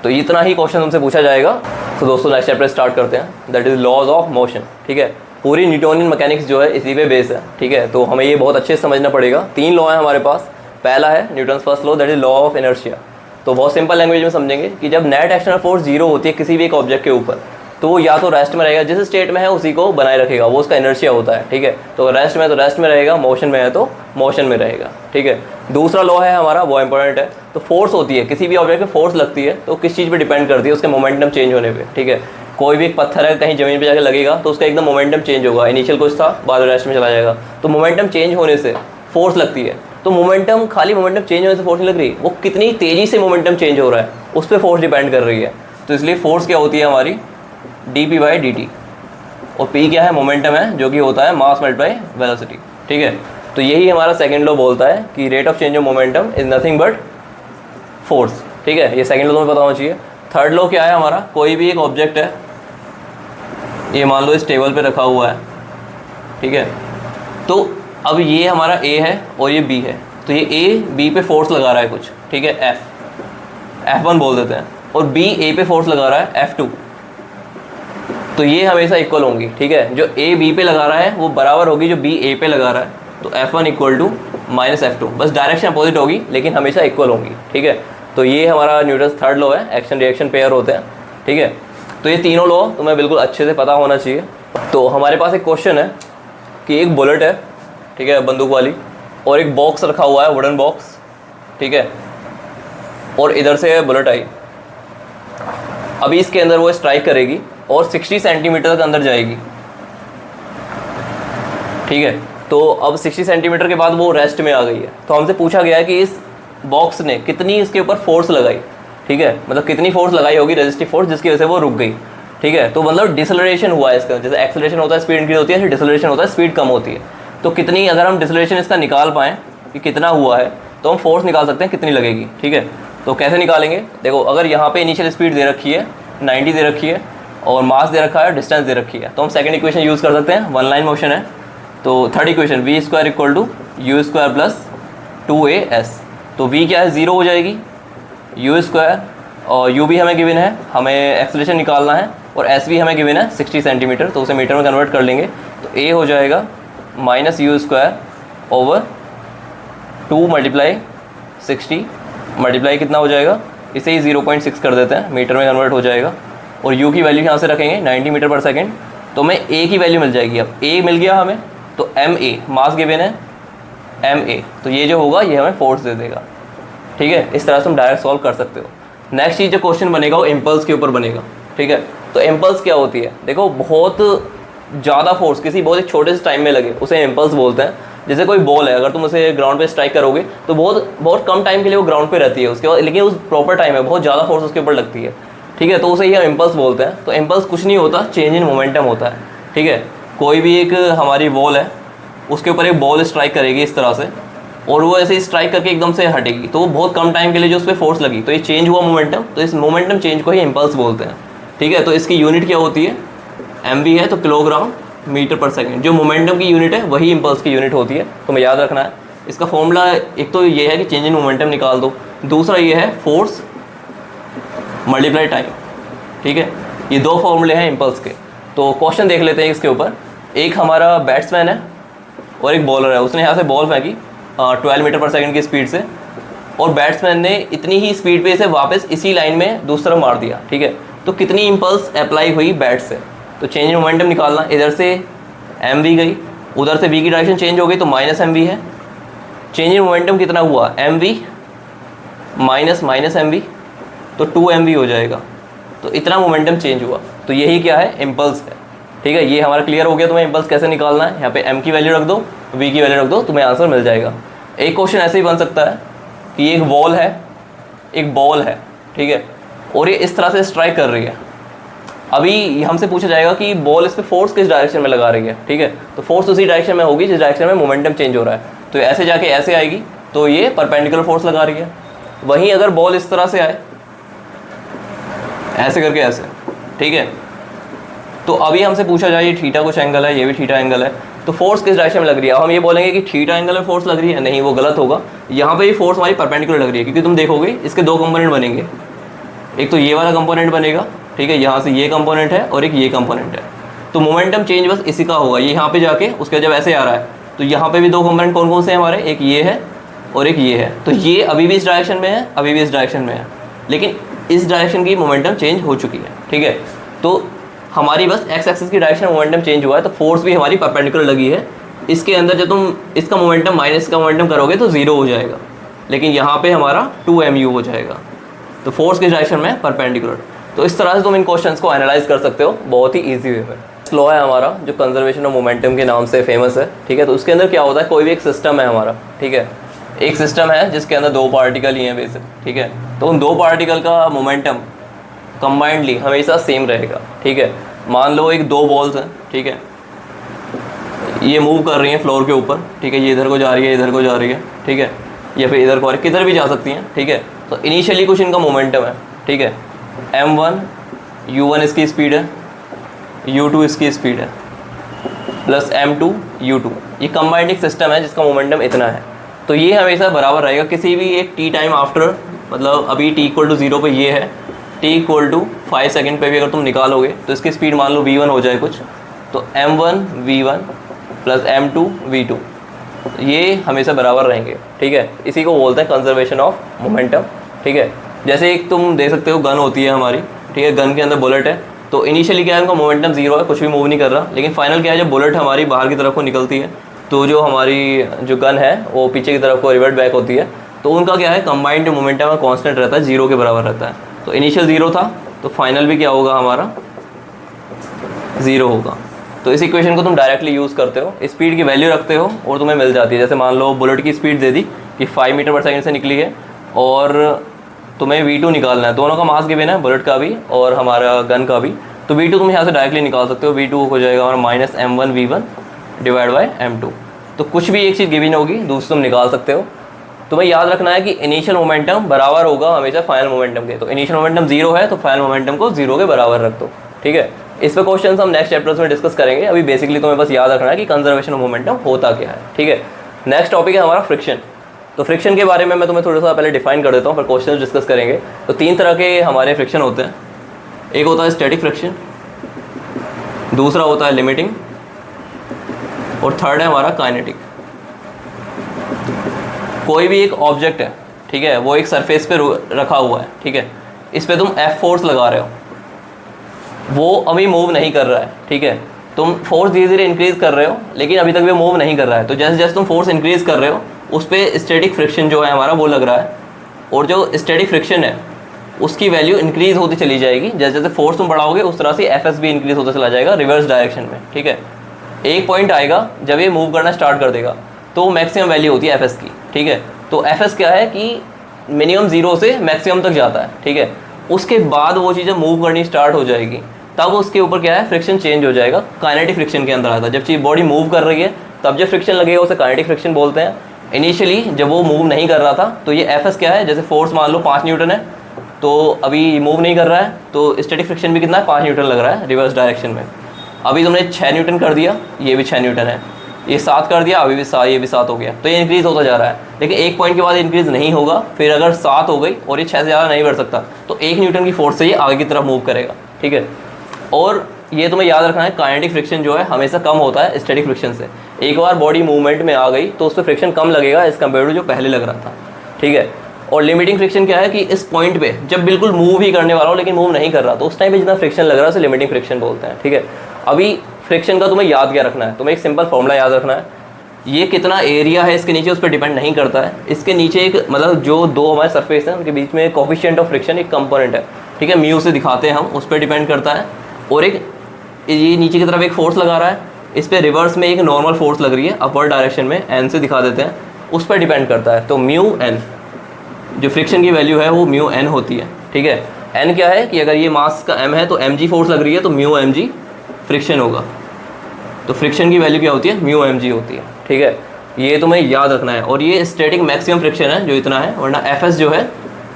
तो इतना ही क्वेश्चन तुमसे पूछा जाएगा। तो दोस्तों नेक्स्ट चैप्टर स्टार्ट करते हैं, that is laws of motion, ठीक है। पूरी न्यूटोनियन मैकेनिक्स जो है इसी पे बेस है, ठीक है। तो हमें ये बहुत अच्छे से समझना पड़ेगा। 3 लॉ है हमारे पास। पहला है Newton's first law, that is law of inertia. तो बहुत सिंपल लैंग्वेज में समझेंगे कि जब नेट एक्सटर्नल फोर्स 0 होती है किसी भी एक ऑब्जेक्ट के ऊपर, तो वो या तो रेस्ट में रहेगा, जिस स्टेट में है उसी को बनाए रखेगा, वो उसका इनर्शिया होता है, ठीक है। तो रेस्ट में है तो रेस्ट में रहेगा, मोशन में है तो मोशन में रहेगा, ठीक है। दूसरा लॉ है हमारा, वो इंपॉर्टेंट है। तो फोर्स होती है, किसी भी ऑब्जेक्ट पे फोर्स लगती है तो किस चीज़ पे डिपेंड करती है, उसके मोमेंटम चेंज होने पे, ठीक है। कोई भी एक पत्थर है कहीं ज़मीन पे जाके लगेगा तो उसका एकदम मोमेंटम चेंज होगा, इनिशियल कुछ था बाद में रेस्ट में चला जाएगा, तो मोमेंटम चेंज होने से फोर्स लगती है। तो मोमेंटम, खाली मोमेंटम चेंज होने से फोर्स नहीं लग रही, वो कितनी तेज़ी से मोमेंटम चेंज हो रहा है उस पर फोर्स डिपेंड कर रही है। तो इसलिए फोर्स क्या होती है हमारी, dp/dt, और p क्या है, मोमेंटम है, जो कि होता है मास मल्टीप्लाई वेलोसिटी, ठीक है। तो यही हमारा सेकंड लॉ बोलता है कि rate of change of momentum is nothing but force, ठीक है। ये सेकंड लॉ तुम्हें पता होना चाहिए। थर्ड लॉ क्या है हमारा, कोई भी एक ऑब्जेक्ट है, ये मान लो इस टेबल पे रखा हुआ है, ठीक है, तो अब ये हमारा ए है और ये बी है, तो ये ए बी पे फोर्स लगा रहा है कुछ, ठीक है, F1 बोल देते हैं, और बी ए पे फोर्स लगा रहा है F2, तो ये हमेशा इक्वल होंगी, ठीक है, जो ए बी पे लगा रहा है वो बराबर होगी जो बी ए पे लगा रहा है, तो F1 equal to minus F2, बस डायरेक्शन अपोजिट होगी लेकिन हमेशा इक्वल होंगी, ठीक है। तो ये हमारा न्यूटन्स थर्ड लॉ है, एक्शन रिएक्शन पेयर होते हैं, ठीक है। तो ये तीनों लॉ तुम्हें बिल्कुल अच्छे से पता होना चाहिए। तो हमारे पास एक क्वेश्चन है कि एक बुलेट है, ठीक है, बंदूक वाली, और एक बॉक्स रखा हुआ है, वुडन बॉक्स, ठीक है, और इधर से बुलेट आई, अभी इसके अंदर वो स्ट्राइक करेगी और 60 सेंटीमीटर तक अंदर जाएगी, ठीक है। तो अब 60 सेंटीमीटर के बाद वो रेस्ट में आ गई है, तो हमसे पूछा गया है कि इस बॉक्स ने कितनी इसके ऊपर फोर्स लगाई, ठीक है, मतलब कितनी फोर्स लगाई होगी, रेजिस्टिव फोर्स, जिसकी वजह से वो रुक गई, ठीक है। तो मतलब डिसलरेशन हुआ है इसका, जैसे एक्सेलरेशन होता है स्पीड इंक्रीज होती है, ऐसे डिसलरेशन होता है स्पीड कम होती है। तो कितनी, अगर हम डिसलरेशन इसका निकाल पाएँ कि कितना हुआ है, तो हम फोर्स निकाल सकते हैं कितनी लगेगी, ठीक है। तो कैसे निकालेंगे, देखो अगर यहाँ पे इनिशियल स्पीड दे रखी है 90 दे रखी है और मास दे रखा है, डिस्टेंस दे रखी है, तो हम सेकंड इक्वेशन यूज़ कर सकते हैं, वन लाइन मोशन है। तो third equation v square equal to u square plus 2as, तो v क्या है, 0 हो जाएगी, u स्क्वायर, और u भी हमें गिवन है, हमें एक्सेलरेशन निकालना है, और s भी हमें गिवन है 60 सेंटीमीटर, तो उसे मीटर में कन्वर्ट कर लेंगे, तो a हो जाएगा minus you square over 2 multiply 60 multiply कितना हो जाएगा, इसे ही 0.6 कर देते हैं, मीटर में कन्वर्ट हो जाएगा, और u की वैल्यू यहाँ से रखेंगे 90 मीटर पर सेकेंड, तो हमें a की वैल्यू मिल जाएगी। अब a मिल गया हमें, तो ma मास गिवन है ma, तो ये जो होगा ये हमें फोर्स दे देगा, ठीक है। इस तरह से तुम डायरेक्ट सॉल्व कर सकते हो। नेक्स्ट चीज़ जो क्वेश्चन बनेगा वो इम्पल्स के ऊपर बनेगा, ठीक है। तो इम्पल्स क्या होती है, देखो बहुत ज़्यादा फोर्स किसी बहुत एक छोटे से टाइम में लगे उसे इम्पल्स बोलते हैं। जैसे कोई बॉल है, अगर तुम उसे ग्राउंड पे स्ट्राइक करोगे तो बहुत कम टाइम के लिए वो ग्राउंड पे रहती है, उसके बाद लेकिन उस प्रॉपर टाइम में बहुत ज़्यादा फोर्स उसके ऊपर लगती है, ठीक है, तो उसे ही हम इम्पल्स बोलते हैं। तो इम्पल्स कुछ नहीं होता, चेंज इन मोमेंटम होता है, ठीक है। कोई भी एक हमारी बॉल है, उसके ऊपर एक बॉल स्ट्राइक करेगी इस तरह से, और वो ऐसे स्ट्राइक करके एकदम से हटेगी, तो वो बहुत कम टाइम के लिए जो उस पर फोर्स लगी, तो ये चेंज हुआ मोमेंटम, तो इस मोमेंटम चेंज को ही इम्पल्स बोलते हैं, ठीक है। तो इसकी यूनिट क्या होती है, MV है तो किलोग्राम मीटर पर सेकेंड, जो मोमेंटम की यूनिट है वही इम्पल्स की यूनिट होती है, तो हमें याद रखना है। इसका फॉर्मूला एक तो ये है कि चेंज इन मोमेंटम निकाल दो, दूसरा ये है फोर्स मल्टीप्लाई टाइम, ठीक है। ये दो फॉर्मूले हैं इम्पल्स के। तो क्वेश्चन देख लेते हैं इसके ऊपर। एक हमारा बैट्समैन है और एक बॉलर है, उसने यहाँ से बॉल फेंकी 12 मीटर पर सेकेंड की स्पीड से, और बैट्समैन ने इतनी ही स्पीड पे इसे वापस इसी लाइन में दूसरा मार दिया, ठीक है। तो कितनी इम्पल्स अप्लाई हुई बैट से, तो चेंज इन मोमेंटम निकालना। इधर से MV गई, उधर से V की डायरेक्शन चेंज हो गई तो माइनस MV है, चेंज इन मोमेंटम कितना हुआ, MV माइनस MV, तो 2MV हो जाएगा, तो इतना मोमेंटम चेंज हुआ। तो यही क्या है, इम्पल्स है, ठीक है। ये हमारा क्लियर हो गया। तुम्हें इम्पल्स कैसे निकालना है, यहाँ पे M की वैल्यू रख दो, V की वैल्यू रख दो, तुम्हें आंसर मिल जाएगा। एक क्वेश्चन ऐसे ही बन सकता है कि एक बॉल है, ठीक है, और ये इस तरह से स्ट्राइक कर रही है। अभी हमसे पूछा जाएगा कि बॉल इस पर फोर्स किस डायरेक्शन में लगा रही है, ठीक है, तो फोर्स उसी डायरेक्शन में होगी जिस डायरेक्शन में मोमेंटम चेंज हो रहा है, तो ऐसे जाके ऐसे आएगी, तो ये परपेंडिकुलर फोर्स लगा रही है। वहीं अगर बॉल इस तरह से आए, ऐसे करके ऐसे, ठीक है, तो अभी हमसे पूछा जाए ये थीटा कुछ एंगल है, ये भी थीटा एंगल है, तो फोर्स किस डायरेक्शन में लग रही है। अब हम ये बोलेंगे कि थीटा एंगल में फोर्स लग रही है, नहीं, वो गलत होगा। यहाँ पे भी फोर्स हमारी परपेंडिकुलर लग रही है, क्योंकि तुम देखोगे इसके दो कंपोनेंट बनेंगे, एक तो ये वाला कंपोनेंट बनेगा, ठीक है, यहाँ से ये कंपोनेंट है और एक ये कंपोनेंट है, तो मोमेंटम चेंज बस इसी का होगा। ये यहाँ पे जाके उसके जब ऐसे आ रहा है, तो यहाँ पे भी दो कंपोनेंट कौन कौन से हैं हमारे, एक ये है और एक ये है, तो ये अभी भी इस डायरेक्शन में है, अभी भी इस डायरेक्शन में है, लेकिन इस डायरेक्शन की मोमेंटम चेंज हो चुकी है, ठीक है। तो हमारी बस एक्स एक्सिस की डायरेक्शन मोमेंटम चेंज हुआ है, तो फोर्स भी हमारी परपेंडिकुलर लगी है। इसके अंदर जब तुम इसका मोमेंटम माइनस का मोमेंटम करोगे तो 0 हो जाएगा, लेकिन यहाँ पे हमारा 2mu हो जाएगा, तो फोर्स किस डायरेक्शन में, परपेंडिकुलर। तो इस तरह से तुम इन क्वेश्चंस को एनालाइज कर सकते हो बहुत ही ईजी वे में। लॉ है हमारा जो कंजर्वेशन ऑफ मोमेंटम के नाम से फेमस है, ठीक है। तो उसके अंदर क्या होता है, कोई भी एक सिस्टम है हमारा, ठीक है, एक सिस्टम है जिसके अंदर दो पार्टिकल ही हैं बेसिक, ठीक है, तो उन दो पार्टिकल का मोमेंटम कंबाइंडली हमेशा सेम रहेगा, ठीक है। मान लो एक दो बॉल्स हैं, ठीक है, ये मूव कर रही हैं फ्लोर के ऊपर, ठीक है, ये इधर को जा रही है, इधर को जा रही है, ठीक है, या फिर इधर को किधर भी जा सकती हैं, ठीक है। तो इनिशियली कुछ इनका मोमेंटम है, ठीक है, m1 u1 इसकी स्पीड है, u2 इसकी स्पीड है, प्लस m2 u2, ये कंबाइंड एक सिस्टम है जिसका मोमेंटम इतना है। तो ये हमेशा बराबर रहेगा किसी भी एक टी टाइम आफ्टर, मतलब अभी t इक्वल टू 0 पर ये है, t इक्वल टू 5 सेकेंड पे भी अगर तुम निकालोगे तो इसकी स्पीड मान लो v1 हो जाए कुछ, तो m1 v1 plus m2 v2, ये हमेशा बराबर रहेंगे। ठीक है, इसी को बोलते हैं कंजर्वेशन ऑफ मोमेंटम। ठीक है, जैसे एक तुम दे सकते हो गन होती है हमारी, ठीक है, गन के अंदर बुलेट है, तो इनिशियली क्या है उनका मोमेंटम 0 है, कुछ भी मूव नहीं कर रहा, लेकिन फाइनल क्या है जब बुलेट हमारी बाहर की तरफ को निकलती है तो जो हमारी जो गन है वो पीछे की तरफ को रिवर्ट बैक होती है, तो उनका क्या है कंबाइंड जो मोमेंटम है कॉन्स्टेंट रहता है, 0 के बराबर रहता है। तो इनिशियल 0 था तो फाइनल भी क्या होगा हमारा 0 होगा। तो इस इक्वेशन को तुम डायरेक्टली यूज़ करते हो, स्पीड की वैल्यू रखते हो और तुम्हें मिल जाती है। जैसे मान लो बुलेट की स्पीड दे दी कि 5 मीटर पर सेकंड से निकली है और तुम्हें v2 निकालना है, दोनों का मास गिवन है, बुलेट का भी और हमारा गन का भी, तो v2 तुम यहाँ से डायरेक्टली निकाल सकते हो। v2 हो जाएगा हमारा minus m1 v1 divide by m2। तो कुछ भी एक चीज़ गिवन होगी दूसरी तुम निकाल सकते हो। तुम्हें याद रखना है कि इनिशियल मोमेंटम बराबर होगा हमेशा फाइनल मोमेंटम के, तो इनिशियल मोमेंटम 0 है तो फाइनल मोमेंटम को 0 के बराबर रख दो। ठीक है, इस पे क्वेश्चन हम नेक्स्ट चैप्टर्स में डिस्कस करेंगे। अभी बेसिकली तुम्हें बस याद रखना है कि कंजर्वेशन ऑफ मोमेंटम होता क्या है। ठीक है, नेक्स्ट टॉपिक है हमारा फ्रिक्शन। तो फ्रिक्शन के बारे में मैं तुम्हें थोड़ा सा पहले डिफाइन कर देता हूँ, फिर क्वेश्चन डिस्कस करेंगे। तो 3 तरह के हमारे फ्रिक्शन होते हैं, एक होता है स्टैटिक फ्रिक्शन, दूसरा होता है लिमिटिंग और थर्ड है हमारा काइनेटिक। कोई भी एक ऑब्जेक्ट है, ठीक है, वो एक सरफेस पे रखा हुआ है, ठीक है, इस पे तुम F फोर्स लगा रहे हो, वो अभी मूव नहीं कर रहा है। ठीक है, तुम फोर्स धीरे धीरे इंक्रीज़ कर रहे हो लेकिन अभी तक वो मूव नहीं कर रहा है। तो जैसे जैसे तुम फोर्स इंक्रीज़ कर रहे हो उस पर स्टैटिक फ्रिक्शन जो है हमारा वो लग रहा है, और जो स्टैटिक फ्रिक्शन है उसकी वैल्यू इंक्रीज़ होती चली जाएगी। जैसे जैसे फोर्स तुम बढ़ाओगे उस तरह से Fs भी इंक्रीज़ होता चला जाएगा रिवर्स डायरेक्शन में। ठीक है, एक पॉइंट आएगा जब ये मूव करना स्टार्ट कर देगा तो मैक्सिमम वैल्यू होती है Fs की। ठीक है, तो Fs क्या है कि मिनिमम 0 से मैक्सिमम तक जाता है। ठीक है, उसके बाद वो चीज़ें मूव करनी स्टार्ट हो जाएगी, तब उसके ऊपर क्या है फ्रिक्शन चेंज हो जाएगा, काइनेटिक फ्रिक्शन के अंदर आता है। जब चीज़ बॉडी मूव कर रही है तब जब फ्रिक्शन लगेगा उसे काइनेटिक फ्रिक्शन बोलते हैं। इनिशियली जब वो मूव नहीं कर रहा था तो ये Fs क्या है, जैसे फोर्स मान लो 5 न्यूटन है तो अभी मूव नहीं कर रहा है, तो स्टैटिक फ्रिक्शन भी कितना है 5 न्यूटन लग रहा है रिवर्स डायरेक्शन में। अभी तुमने 6 न्यूटन कर दिया, ये भी 6 न्यूटन है, ये 7 कर दिया, अभी भी 7, ये भी 7 हो गया, तो ये इंक्रीज़ होता जा रहा है। लेकिन एक पॉइंट के बाद इंक्रीज़ नहीं होगा, फिर अगर 7 हो गई और ये 6 से ज़्यादा नहीं बढ़ सकता तो 1 न्यूटन की फोर्स से ये आगे की तरफ मूव करेगा। ठीक है, और ये तुम्हें याद रखना है काइनेटिक फ्रिक्शन जो है हमेशा कम होता है स्टैटिक फ्रिक्शन से। एक बार बॉडी मूवमेंट में आ गई तो उस पर फ्रिक्शन कम लगेगा एज़ कम्पेयर टू जो पहले लग रहा था। ठीक है, और लिमिटिंग फ्रिक्शन क्या है कि इस पॉइंट पे जब बिल्कुल मूव ही करने वाला हो लेकिन मूव नहीं कर रहा तो उस टाइम पे जितना फ्रिक्शन लग रहा है उसे लिमिटिंग फ्रिक्शन बोलते हैं। ठीक है, अभी फ्रिक्शन का तुम्हें याद क्या रखना है, तुम्हें एक सिंपल फॉर्मूला याद रखना है, ये कितना एरिया है इसके नीचे उस पर डिपेंड नहीं करता है। इसके नीचे एक मतलब जो दो हमारे सरफेस हैं उनके बीच में कोफिशिएंट ऑफ फ्रिक्शन एक कंपोनेंट है। ठीक है, म्यू से दिखाते हैं हम, उस पर डिपेंड करता है। और एक ये नीचे की तरफ एक फोर्स लगा रहा है, इस पर रिवर्स में एक नॉर्मल फोर्स लग रही है अपवर्ड डायरेक्शन में, एन से दिखा देते हैं, उस पर डिपेंड करता है। तो म्यू एन जो फ्रिक्शन की वैल्यू है वो म्यू एन होती है। ठीक है, एन क्या है कि अगर ये मास का एम है तो एम जी फोर्स लग रही है तो म्यू एम जी फ्रिक्शन होगा। तो फ्रिक्शन की वैल्यू क्या होती है, म्यू एम जी होती है। ठीक है, ये तुम्हें याद रखना है। और ये स्टैटिक मैक्सिमम फ्रिक्शन है जो इतना है, वरना Fs जो है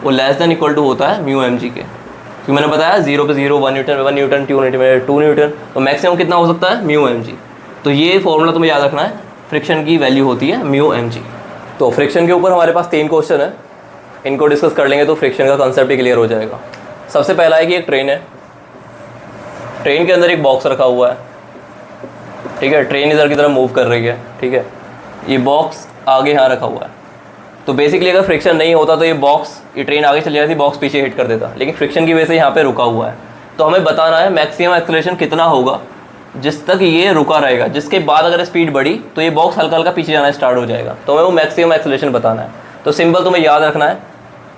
वो लेस देन इक्वल टू होता है म्यू एम जी के, क्योंकि मैंने बताया 0 पे 0, 1 न्यूटन 1 न्यूटन 2 न्यूटन 2 न्यूटन, तो मैक्सिमम कितना हो सकता है म्यू एम जी। तो ये फॉर्मूला तुम्हें याद रखना है, फ्रिक्शन की वैल्यू होती है म्यू एम जी। तो फ्रिक्शन के ऊपर हमारे पास 3 क्वेश्चन है, इनको डिस्कस कर लेंगे तो फ्रिक्शन का कंसेप्ट ही क्लियर हो जाएगा। सबसे पहला है कि एक ट्रेन है, ट्रेन के अंदर एक बॉक्स रखा हुआ है। ठीक है, ट्रेन इधर की तरफ मूव कर रही है। ठीक है, ये बॉक्स आगे यहाँ रखा हुआ है, तो बेसिकली अगर फ्रिक्शन नहीं होता तो ये ट्रेन आगे चली जाती, बॉक्स पीछे हिट कर देता, लेकिन फ्रिक्शन की वजह से यहाँ पे रुका हुआ है। तो हमें बताना है मैक्सिमम एक्सेलरेशन कितना होगा जिस तक ये रुका रहेगा, जिसके बाद अगर स्पीड बढ़ी तो ये बॉक्स हल्का हल्का पीछे जाना स्टार्ट हो जाएगा। तो हमें वो मैक्सिमम एक्सेलरेशन बताना है। तो सिंपल तुम्हें याद रखना है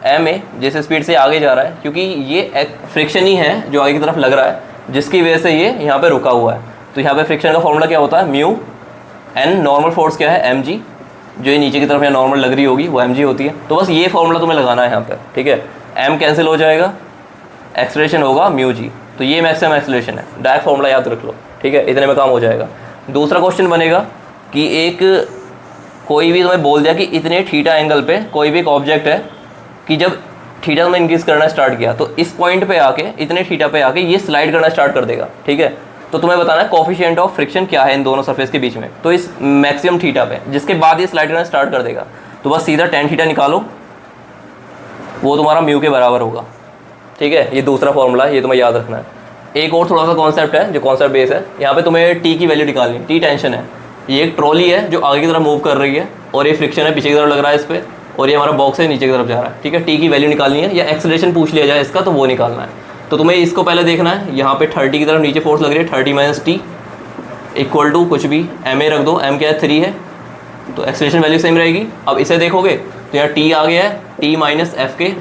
एम ए जिस स्पीड से आगे जा रहा है, क्योंकि ये फ्रिक्शन ही है जो आगे की तरफ लग रहा है जिसकी वजह से ये यहाँ पे रुका हुआ है। तो यहाँ पे फ्रिक्शन का फॉर्मूला क्या होता है, म्यू एन, नॉर्मल फोर्स क्या है एम जी, जो ये नीचे की तरफ यहाँ नॉर्मल लग रही होगी वो एम जी होती है। तो बस ये फॉर्मूला तुम्हें लगाना है यहाँ पे। ठीक है, एम कैंसिल हो जाएगा, एक्सेलरेशन होगा म्यू जी, तो ये मैक्सिमम एक्सेलरेशन है, डायरेक्ट फॉर्मूला याद रख लो। ठीक है, इतने में काम हो जाएगा। दूसरा क्वेश्चन बनेगा कि एक कोई भी तुम्हें बोल दिया कि इतने थीटा एंगल पे कोई भी एक ऑब्जेक्ट है कि जब थीटा में इंक्रीज करना स्टार्ट किया तो इस पॉइंट पे आके, इतने थीटा पे आके ये स्लाइड करना स्टार्ट कर देगा, ठीक है। तो तुम्हें बताना है कोफिशिएंट ऑफ फ्रिक्शन क्या है इन दोनों सरफेस के बीच में, तो इस मैक्सिमम थीटा पे, जिसके बाद ये स्लाइड करना स्टार्ट कर देगा। तो बस सीधा tan थीटा निकालो, वो तुम्हारा म्यू के बराबर होगा, ठीक है। ये दूसरा फॉर्मूला है, ये तुम्हें याद रखना है। एक और थोड़ा सा कॉन्सेप्ट है जो कॉन्सेप्ट बेस है, यहाँ पे तुम्हें टी की वैल्यू निकालनी है। टी टेंशन है, ये एक ट्रॉली है जो आगे की तरफ मूव कर रही है और ये फ्रिक्शन है पीछे की तरफ लग रहा है इस पर, और ये हमारा बॉक्स है नीचे की तरफ जा रहा है, ठीक है। टी की वैल्यू निकालनी है या एक्सेलरेशन पूछ लिया जाए इसका तो वो निकालना है। तो तुम्हें इसको पहले देखना है, यहाँ पे 30 की तरफ नीचे फोर्स लग रही है, 30 माइनस टी इक्वल टू कुछ भी ma रख दो, m क्या है 3 है, तो एक्सेलरेशन वैल्यू सेम रहेगी। अब इसे देखोगे तो यहाँ t आ गया है, t माइनस एफ के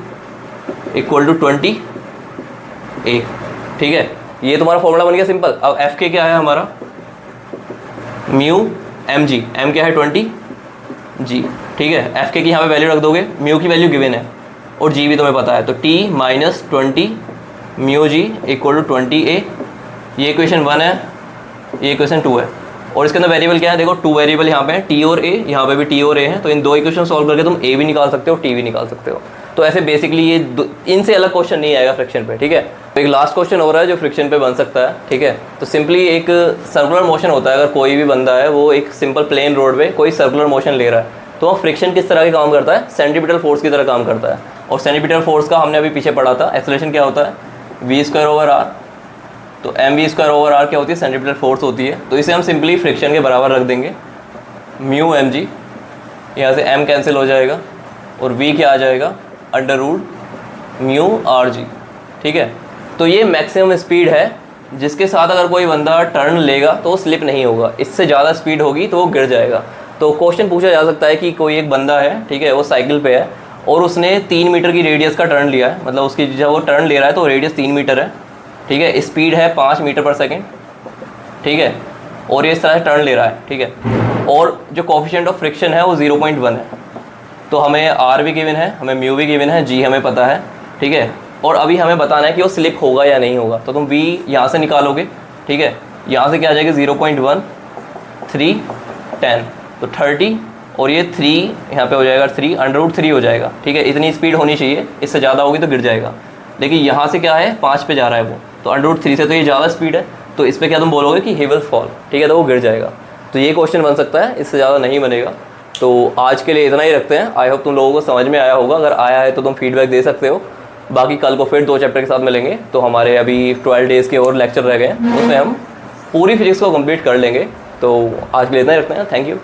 इक्वल टू 20 a, ठीक है। ये तुम्हारा फॉर्मूला बन गया सिंपल। अब एफ के क्या है हमारा, म्यू एम जी, एम क्या है 20 जी, ठीक है। एफ के की यहाँ पे वैल्यू रख दोगे, म्यू की वैल्यू गिवन है और जी भी तुम्हें पता है, तो t minus 20 mu g equal to 20 a। ये इक्वेशन 1 है, ये इक्वेशन 2 है, और इसके अंदर वेरिएबल क्या है, देखो 2 वेरिएबल यहाँ पे हैं, टी और ए, यहाँ पे भी टी और ए है। तो इन दो इक्वेशन सॉल्व करके तुम ए भी निकाल सकते हो, टी भी निकाल सकते हो। तो ऐसे बेसिकली ये इनसे अलग क्वेश्चन नहीं आएगा फ्रिक्शन पे, ठीक है। तो एक लास्ट क्वेश्चन हो रहा है जो फ्रिक्शन पे बन सकता है, ठीक है। तो सिंपली एक सर्कुलर मोशन होता है, अगर कोई भी बंदा है वो एक सिंपल प्लेन रोड पे कोई सर्कुलर मोशन ले रहा है, तो वो फ्रिक्शन किस तरह के काम करता है, सेंटीमीटर फोर्स की तरह काम करता है। और सेंटीमीटर फोर्स का हमने अभी पीछे पढ़ा था, एक्सेलरेशन क्या होता है, वी स्क्वायर ओवर आर। तो m v square over r क्या होती है, सेंटीमीटर फोर्स होती है। तो इसे हम सिंपली फ्रिक्शन के बराबर रख देंगे, म्यू एम जी, यहाँ से एम कैंसिल हो जाएगा और वी क्या आ जाएगा, under root mu r g, ठीक है। तो ये मैक्सिमम स्पीड है जिसके साथ अगर कोई बंदा टर्न लेगा तो वो स्लिप नहीं होगा, इससे ज़्यादा स्पीड होगी तो वो गिर जाएगा। तो क्वेश्चन पूछा जा सकता है कि कोई एक बंदा है, ठीक है, वो साइकिल पे है और उसने 3 मीटर की रेडियस का टर्न लिया है, मतलब उसकी जब वो टर्न ले रहा है तो रेडियस 3 मीटर है, ठीक है। स्पीड है 5 मीटर पर सेकेंड, ठीक है, और ये इस तरह से टर्न ले रहा है, ठीक है। और जो कोफिशिएंट ऑफ फ्रिक्शन है वो 0.1 है। तो हमें आर भी गिवन है, हमें म्यू भी गिवन है, जी हमें पता है, ठीक है। और अभी हमें बताना है कि वो स्लिप होगा या नहीं होगा। तो तुम v यहाँ से निकालोगे, ठीक है, यहाँ से क्या आ जाएगा 0.1 3 10, तो 30 और ये 3 यहाँ पे हो जाएगा 3 अंडर रूट 3 हो जाएगा, ठीक है। इतनी स्पीड होनी चाहिए, इससे ज़्यादा होगी तो गिर जाएगा। लेकिन यहाँ से क्या है 5 पे जा रहा है वो, तो अंडर रूट 3 से तो ये ज़्यादा स्पीड है, तो इस पर क्या तुम बोलोगे कि ही विल फॉल, ठीक है, तो वो गिर जाएगा। तो ये क्वेश्चन बन सकता है, इससे ज़्यादा नहीं बनेगा। तो आज के लिए इतना ही रखते हैं। आई होप तुम लोगों को समझ में आया होगा, अगर आया है तो तुम फीडबैक दे सकते हो। बाकी कल को फिर 2 चैप्टर के साथ मिलेंगे। तो हमारे अभी 12 डेज़ के और लेक्चर रह गए हैं, उसमें हम पूरी फिजिक्स को कंप्लीट कर लेंगे। तो आज के लिए इतना ही रखते हैं, थैंक यू।